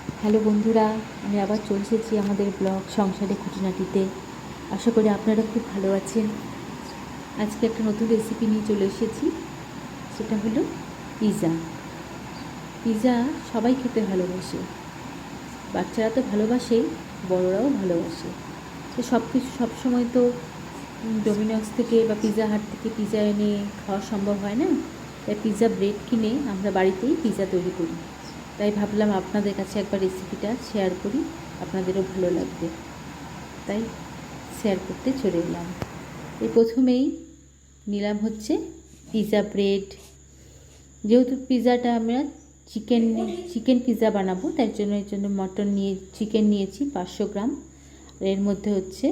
Hello বন্ধুরা, আমি আবার চলে এসেছি আমাদের ব্লগ সংসারে খুঁটিনাটিতে। আশা করি আপনারা খুব ভালো আছেন। আজকে একটা নতুন রেসিপি নিয়ে চলে এসেছি, সেটা হলো পিৎজা। পিৎজা সবাই খেতে ভালোবাসে, বাচ্চারা তো ভালোবাসেই, বড়রাও ভালোবাসে। তো সবসময় তো ডোমিনোস থেকে বা পিৎজা হাট থেকে পিৎজা এনে খাওয়া সম্ভব হয় না। তাই পিৎজা ব্রেড কিনে আমরা বাড়িতেই পিৎজা তৈরি করি। তাই ভাবলাম আপনাদের কাছে একবার রেসিপিটা শেয়ার করি, আপনাদেরও ভালো লাগবে, তাই শেয়ার করতে চলে এলাম। এই প্রথমেই নিলাম হচ্ছে পিৎজা ব্রেড। যেহেতু পিৎজাটা আমরা চিকেন পিৎজা বানাবো, তাই এর জন্য চিকেন নিয়েছি 500 গ্রাম। এর মধ্যে হচ্ছে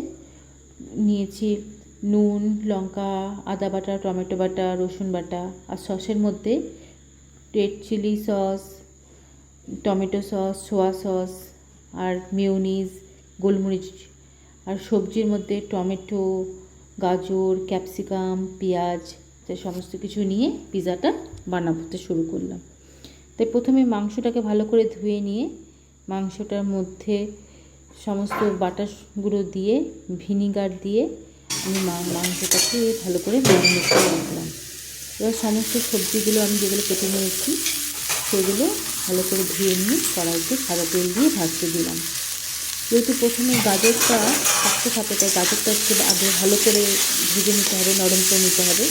নিয়েছি নুন, লঙ্কা, আদা বাটা, টমেটো বাটা, রসুন বাটা। আর সসের মধ্যে red chilli sauce, tomato sauce, soya sauce আর মেয়োনিজ, গোলমরিচ। আর সবজির মধ্যে টমেটো, গাজর, ক্যাপসিকাম, পেঁয়াজ, সমস্ত কিছু নিয়ে পিৎজাটা বানাতে শুরু করলাম। তাই প্রথমে মাংসটাকে ভালো করে ধুয়ে নিয়ে মাংসটার মধ্যে সমস্ত বাটাগুলো দিয়ে ভিনিগার দিয়ে আমি মাংসটাকে ভালো করে ম্যারিনেট করে রাখলাম। এবার সমস্ত সবজিগুলো আমি যেগুলো কেটে নিয়েছি সেগুলো ভালো করে ধুয়ে নিয়ে কড়াইতে সাদা তেল দিয়ে ভাজতে দিলাম। যেহেতু প্রথমে গাজরটা থাকতে থাকে, তাই গাজরটা আগে ভালো করে ভেজে নিতে হবে, নরম করে নিতে হবে,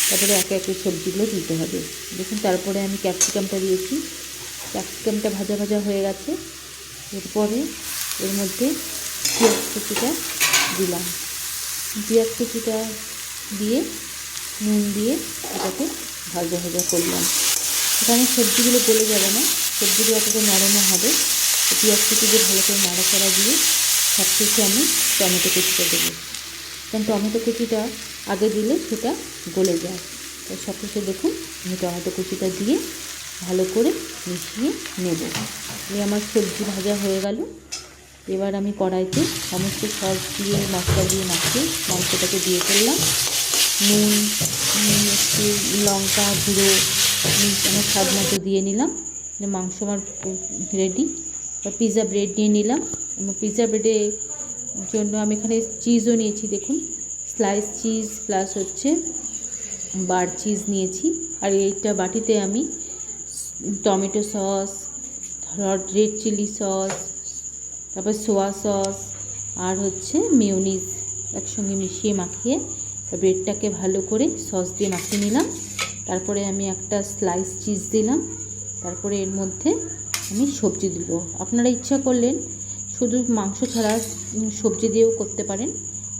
তারপরে একে একে সবজিগুলো দিতে হবে। দেখুন, তারপরে আমি ক্যাপসিকামটা দিয়েছি। ক্যাপসিকামটা ভাজা ভাজা হয়ে গেছে। এরপরে এর মধ্যে পেঁয়াজ কুচিটা দিলাম। পেঁয়াজ কুচিটা দিয়ে নুন দিয়ে এটাকে ভাজা ভাজা করলাম। এখানে সবজিগুলো গলে যাবে না, সবজিগুলো এতটা নরমও হবে। পেঁয়াজ কুচি দিয়ে ভালো করে নাড়াচাড়া দিয়ে সবশেষে আমি টমেটো কুচিটা দেবো, কারণ টমেটো কুচিটা আগে দিলে সেটা গলে যায়। তাই সবশেষে দেখুন আমি টমেটো কুচিটা দিয়ে ভালো করে মিশিয়ে নেব। এই আমার সবজি ভাজা হয়ে গেল। এবার আমি কড়াইতে সমস্ত সস দিয়ে মশলা দিয়ে মাখিয়ে মাংসটাকে দিয়ে ফেললাম। নুন, একটু লঙ্কা গুঁড়ো আমার স্বাদ মতো দিয়ে নিলাম। মাংস আমার রেডি। পিৎজা ব্রেড নিয়ে নিলাম। পিৎজা ব্রেডের জন্য আমি এখানে চিজও নিয়েছি, দেখুন স্লাইস চিজ প্লাস হচ্ছে বার চিজ নিয়েছি। আর এইটা বাটিতে আমি tomato sauce, red chilli sauce, তারপর সোয়া সস আর হচ্ছে মেয়োনিজ একসঙ্গে মিশিয়ে মাখিয়ে ব্রেডটাকে ভালো করে সস দিয়ে মাখিয়ে নিলাম। তারপরে আমি একটা স্লাইস চিজ দিলাম। তারপরে এর মধ্যে আমি সবজি দিব। আপনারা ইচ্ছা করলেন শুধু মাংস ছাড়া সবজি দিয়েও করতে পারেন,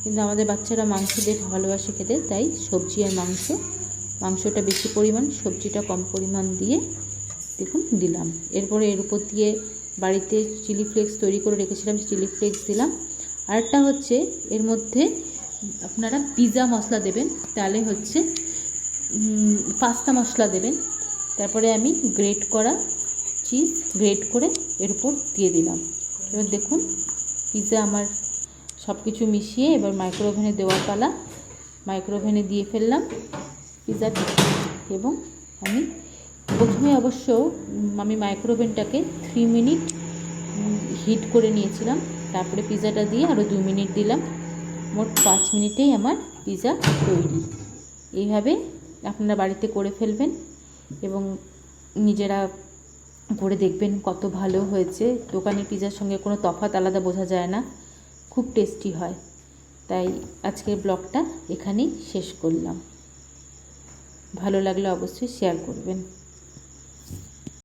কিন্তু আমাদের বাচ্চারা মাংস দিয়ে ভালোবাসে খেতে, তাই সবজি আর মাংসটা বেশি পরিমাণ, সবজিটা কম পরিমাণ দিয়ে দেখুন দিলাম। এরপরে এর উপর দিয়ে বাড়িতে চিলি ফ্লেক্স তৈরি করে রেখেছিলাম, চিলি ফ্লেক্স দিলাম। আরেকটা হচ্ছে এর মধ্যে আপনারা পিৎজা মশলা দেবেন, তাহলে হচ্ছে পাস্তা মশলা দেবেন। তারপরে আমি গ্রেট করা চিজ গ্রেট করে এর উপর দিয়ে দিলাম। এবার দেখুন পিৎজা আমার সব কিছু মিশিয়ে এবার মাইক্রোওভেনে দেওয়ার পালা। মাইক্রোওভেনে দিয়ে ফেললাম পিৎজাটা। এবং আমি প্রথমে অবশ্য আমি মাইক্রোওভেনটাকে 3 মিনিট হিট করে নিয়েছিলাম, তারপরে পিৎজাটা দিয়ে আরও 2 মিনিট দিলাম। মোট 5 মিনিটেই আমার পিৎজা তৈরি। এইভাবে আপনারা বাড়িতে করে ফেলবেন এবং নিজেরা করে দেখবেন কত ভালো হয়েছে। দোকানের পিৎজার সঙ্গে কোনো তফাৎ আলাদা বোঝা যায় না, খুব টেস্টি হয়। তাই আজকের ব্লগটা এখানেই শেষ করলাম। ভালো লাগলে অবশ্যই শেয়ার করবেন।